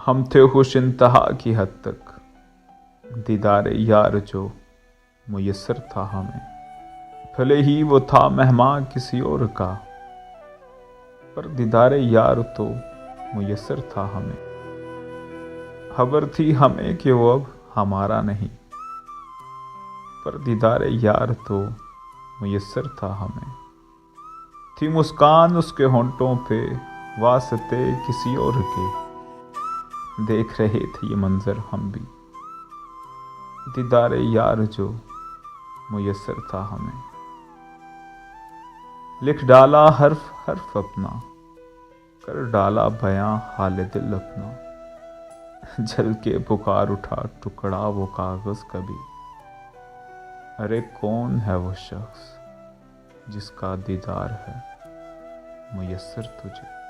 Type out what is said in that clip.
ہم تھے خوش انتہا کی حد تک، دیدار یار جو میسر تھا ہمیں، بھلے ہی وہ تھا مہماں کسی اور کا، پر دیدار یار تو میسر تھا ہمیں۔ خبر تھی ہمیں کہ وہ اب ہمارا نہیں، پر دیدار یار تو میسر تھا ہمیں۔ تھی مسکان اس کے ہونٹوں پہ واسطے کسی اور کے، دیکھ رہے تھے یہ منظر ہم بھی، دیدار یار جو میسر تھا ہمیں۔ لکھ ڈالا حرف حرف اپنا، کر ڈالا بیاں حال دل اپنا، جل کے پکار اٹھا ٹکڑا وہ کاغذ کبھی، ارے کون ہے وہ شخص جس کا دیدار ہے میسر تجھے۔